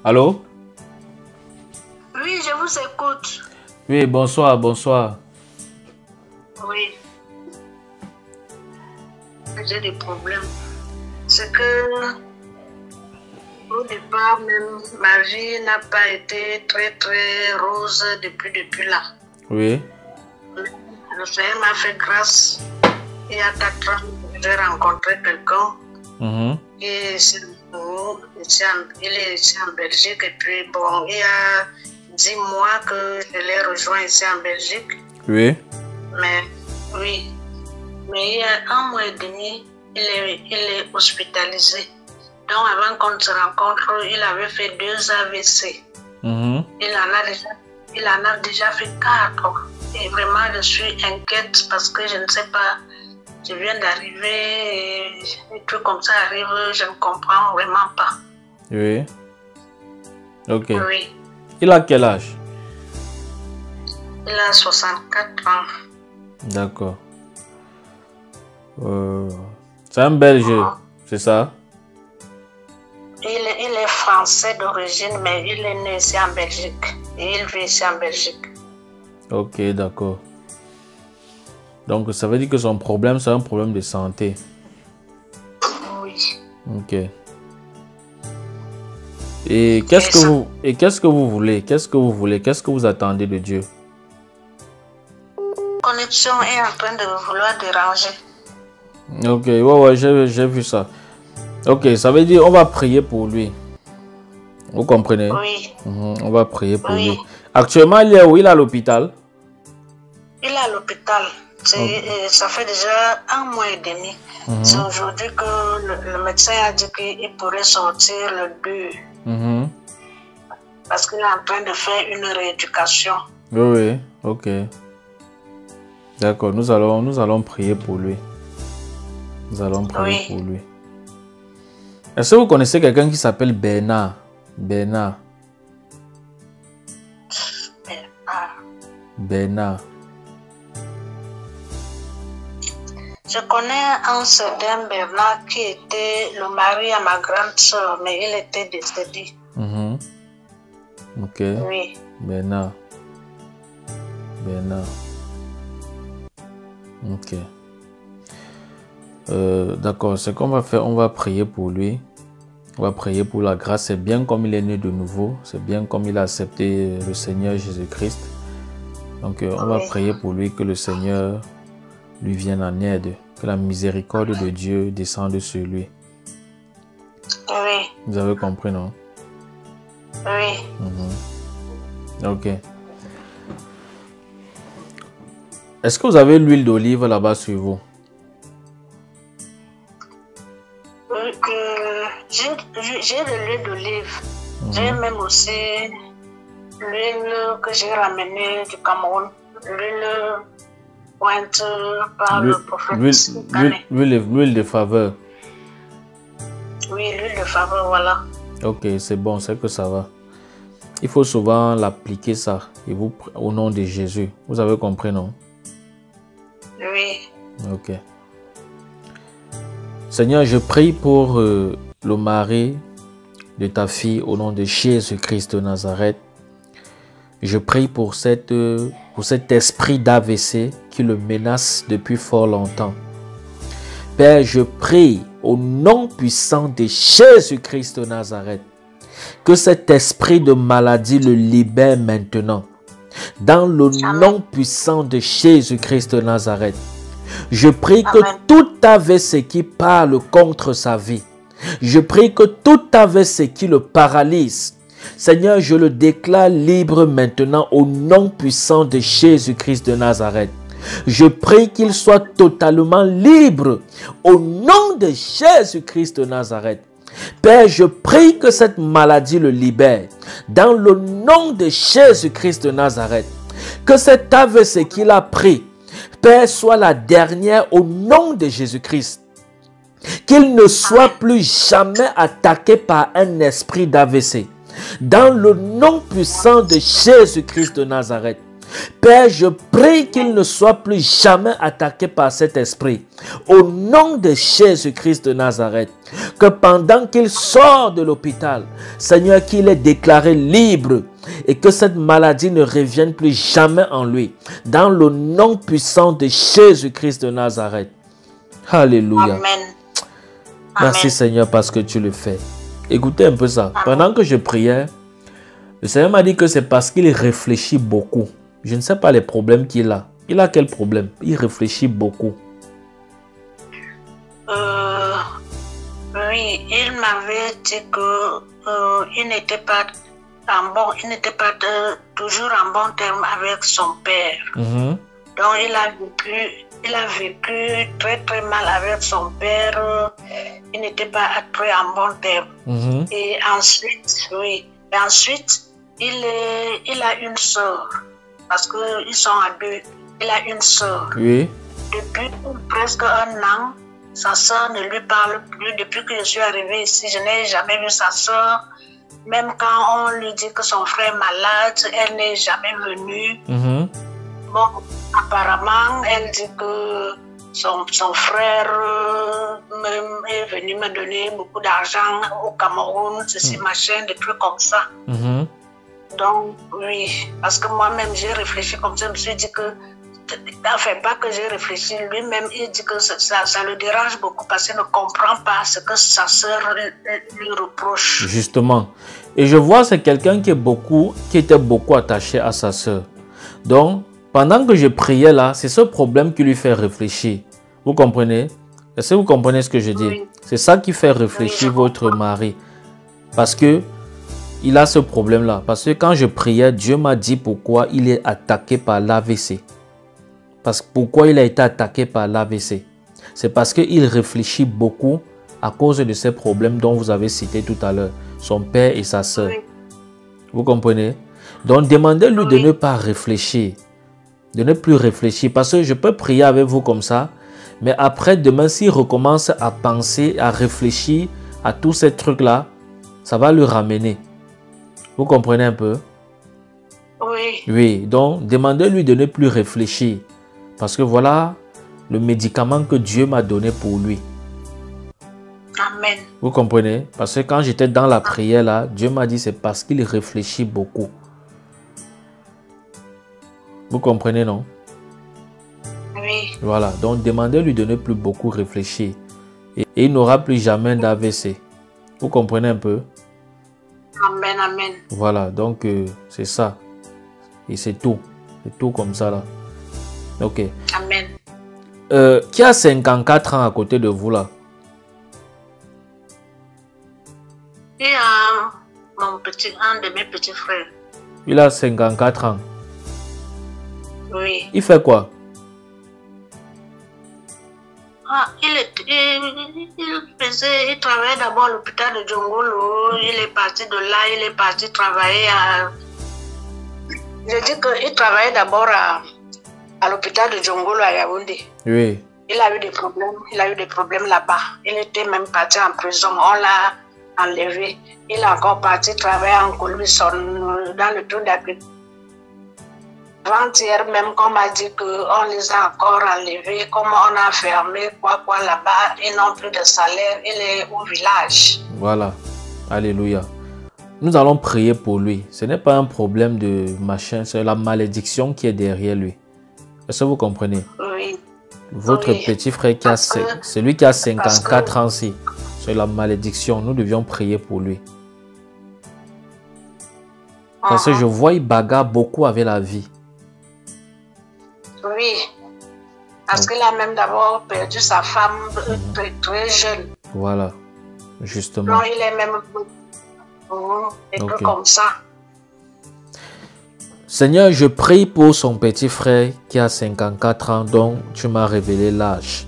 Allô? Oui, je vous écoute. Oui, bonsoir, bonsoir. Oui, j'ai des problèmes. C'est que au départ, même, ma vie n'a pas été très rose depuis là. Oui. Le Seigneur m'a fait grâce. Il y a 4 ans, j'ai rencontré quelqu'un qui est il est ici en Belgique. Et puis, bon, il y a 10 mois que je l'ai rejoint ici en Belgique. Oui. Mais, oui. Mais il y a 1 mois et demi, il est hospitalisé. Donc, avant qu'on se rencontre, il avait fait 2 AVC. Il en a déjà fait 4. Et vraiment, je suis inquiète parce que je ne sais pas. Je viens d'arriver et des trucs comme ça arrivent, je ne comprends vraiment pas. Oui. Ok. Oui. Il a quel âge? Il a 64 ans. D'accord. C'est un Belge, c'est ça? Il est français d'origine, mais il est né ici en Belgique. Et il vit ici en Belgique. Ok, d'accord. Donc, ça veut dire que son problème, c'est un problème de santé. Oui. Ok. Et qu'est-ce que vous voulez? Qu'est-ce que vous voulez? Qu'est-ce que vous attendez de Dieu? La connexion est en train de vouloir déranger. Ok, ouais, j'ai vu ça. Ok, ça veut dire on va prier pour lui. Vous comprenez? Oui. On va prier pour lui. Actuellement, il est où? Il est à l'hôpital? Il est à l'hôpital. Ça fait déjà 1 mois et demi. C'est aujourd'hui que le médecin a dit qu'il pourrait sortir le 2. Parce qu'il est en train de faire une rééducation. Oui, ok. D'accord, nous allons prier pour lui. Nous allons prier pour lui. Est-ce que vous connaissez quelqu'un qui s'appelle Bernard? Bernard. Je connais un certain Bernard qui était le mari à ma grande soeur, mais il était décédé. Ok. Oui. Bernard. Ok. D'accord, ce qu'on va faire, on va prier pour lui. On va prier pour la grâce. C'est bien comme il est né de nouveau. C'est bien comme il a accepté le Seigneur Jésus-Christ. Donc, on va prier pour lui, que le Seigneur lui vienne en aide. Que la miséricorde de Dieu descende sur lui. Oui. Vous avez compris, non? Oui. Ok. Est-ce que vous avez l'huile d'olive là-bas sur vous? J'ai de l'huile d'olive. J'ai même aussi l'huile que j'ai ramenée du Cameroun. L'huile pointe par le prophète. L'huile de faveur. Oui, l'huile de faveur, voilà. Ok, c'est bon, c'est que ça va. Il faut souvent l'appliquer ça. Et vous, au nom de Jésus. Vous avez compris, non? Oui. Ok. Seigneur, je prie pour le mari de ta fille au nom de Jésus-Christ de Nazareth. Je prie pour cet esprit d'AVC qui le menace depuis fort longtemps. Père, je prie au nom puissant de Jésus-Christ de Nazareth que cet esprit de maladie le libère maintenant. Dans le nom puissant de Jésus-Christ de Nazareth. Je prie que tout AVC qui parle contre sa vie, je prie que tout AVC qui le paralyse, Seigneur, je le déclare libre maintenant au nom puissant de Jésus-Christ de Nazareth. Je prie qu'il soit totalement libre au nom de Jésus-Christ de Nazareth. Père, je prie que cette maladie le libère dans le nom de Jésus-Christ de Nazareth. Que cet AVC qu'il a pris, Père, soit la dernière au nom de Jésus-Christ. Qu'il ne soit plus jamais attaqué par un esprit d'AVC. Dans le nom puissant de Jésus-Christ de Nazareth. Père, je prie qu'il ne soit plus jamais attaqué par cet esprit. Au nom de Jésus-Christ de Nazareth, que pendant qu'il sort de l'hôpital, Seigneur, qu'il est déclaré libre et que cette maladie ne revienne plus jamais en lui. Dans le nom puissant de Jésus-Christ de Nazareth. Alléluia. Amen. Merci Amen. Seigneur parce que tu le fais. Écoutez un peu ça. Pendant que je priais, le Seigneur m'a dit que c'est parce qu'il réfléchit beaucoup. Je ne sais pas les problèmes qu'il a. Il a quel problème? Il réfléchit beaucoup. Oui, il m'avait dit que il n'était pas toujours en bon terme avec son père. Donc il a vécu très très mal avec son père. Il n'était pas très en bon terme. Et ensuite, il a une sœur. Parce qu'ils sont à deux. Il a une sœur. Oui. Depuis presque un an, sa sœur ne lui parle plus. Depuis que je suis arrivée ici, je n'ai jamais vu sa sœur. Même quand on lui dit que son frère est malade, elle n'est jamais venue. Bon, apparemment, elle dit que son frère est venu me donner beaucoup d'argent au Cameroun, ceci, machin, des trucs comme ça. Donc, oui, parce que moi-même, j'ai réfléchi comme ça, je me suis dit que, enfin, pas que j'ai réfléchi, lui-même, il dit que ça le dérange beaucoup parce qu'il ne comprend pas ce que sa sœur lui reproche. Justement. Et je vois, c'est quelqu'un qui était beaucoup attaché à sa sœur. Donc, pendant que je priais là, c'est ce problème qui lui fait réfléchir. Vous comprenez? Est-ce que vous comprenez ce que je dis? Oui. C'est ça qui fait réfléchir votre mari. Parce que il a ce problème-là. Parce que quand je priais, Dieu m'a dit pourquoi il est attaqué par l'AVC. Pourquoi il a été attaqué par l'AVC? C'est parce qu'il réfléchit beaucoup à cause de ces problèmes dont vous avez cité tout à l'heure. Son père et sa sœur. Oui. Vous comprenez? Donc, demandez-lui de ne pas réfléchir. De ne plus réfléchir. Parce que je peux prier avec vous comme ça. Mais après, demain, s'il recommence à penser, à réfléchir à tous ces trucs-là, ça va le ramener. Vous comprenez un peu? Oui. Oui, donc demandez-lui de ne plus réfléchir. Parce que voilà le médicament que Dieu m'a donné pour lui. Amen. Vous comprenez? Parce que quand j'étais dans la prière là, Dieu m'a dit c'est parce qu'il réfléchit beaucoup. Vous comprenez, non? Oui. Voilà, donc demandez-lui de ne plus beaucoup réfléchir. Et il n'aura plus jamais d'AVC. Vous comprenez un peu? Amen, amen. Voilà, donc c'est ça. Et c'est tout. C'est tout comme ça là. Ok. Amen. Qui a 54 ans à côté de vous là? Il y a un de mes petits frères. Il a 54 ans. Oui. Il fait quoi? Il travaillait d'abord à l'hôpital de Djongolo. Il est parti de là, il est parti travailler à... Je dis qu'il travaillait d'abord à l'hôpital de Djongolo à Yaoundé. Oui. Il a eu des problèmes là-bas. Il était même parti en prison. On l'a enlevé. Il est encore parti travailler en Coluison dans le tour d'agriculture. Avant-hier même, qu'on m'a dit qu'on les a encore enlevés, comment on a fermé, quoi là-bas, ils n'ont plus de salaire, il est au village. Voilà, alléluia. Nous allons prier pour lui. Ce n'est pas un problème de machin, c'est la malédiction qui est derrière lui. Est-ce que vous comprenez? Oui. Votre petit frère, celui qui a 54 ans, c'est la malédiction. Nous devions prier pour lui. Parce que je vois, il bagarre beaucoup avec la vie. Oui, parce qu'il a même d'abord perdu sa femme très jeune. Voilà, justement. Non, il est même des trucs comme ça. Seigneur, je prie pour son petit frère qui a 54 ans, dont tu m'as révélé l'âge,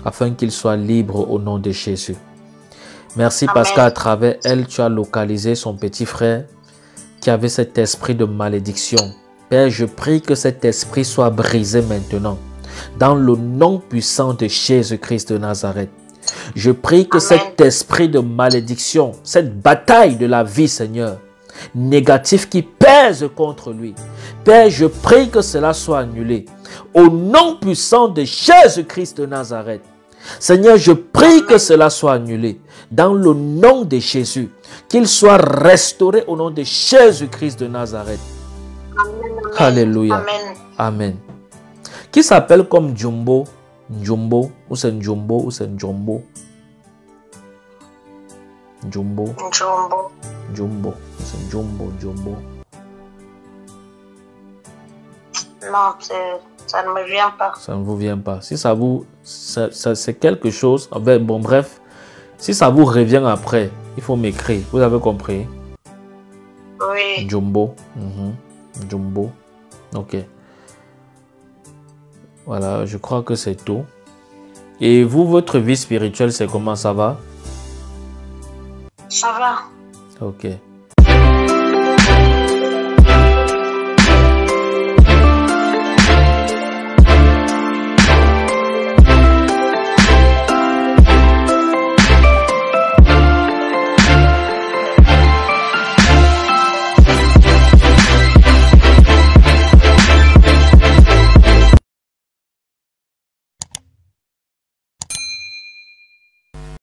afin qu'il soit libre au nom de Jésus. Merci. Amen. Parce qu'à travers elle, tu as localisé son petit frère qui avait cet esprit de malédiction. Père, je prie que cet esprit soit brisé maintenant, dans le nom puissant de Jésus-Christ de Nazareth. Je prie que Amen. Cet esprit de malédiction, cette bataille de la vie, Seigneur, négatif qui pèse contre lui. Père, je prie que cela soit annulé. Au nom puissant de Jésus-Christ de Nazareth. Seigneur, je prie que cela soit annulé. Dans le nom de Jésus. Qu'il soit restauré au nom de Jésus-Christ de Nazareth. Amen. Alléluia. Amen. Amen. Qui s'appelle comme Njombo? Njombo, ou c'est Njombo, ou c'est Njombo? Njombo. Njombo. Njombo, c'est Njombo, Njombo. Non, ça ne me vient pas. Ça ne vous vient pas. Si ça vous... c'est quelque chose... Bon, bref. Si ça vous revient après, il faut m'écrire. Vous avez compris? Oui. Njombo. Njombo. Ok. Voilà, je crois que c'est tout. Et vous, votre vie spirituelle, c'est comment, ça va? Ça va. Ok.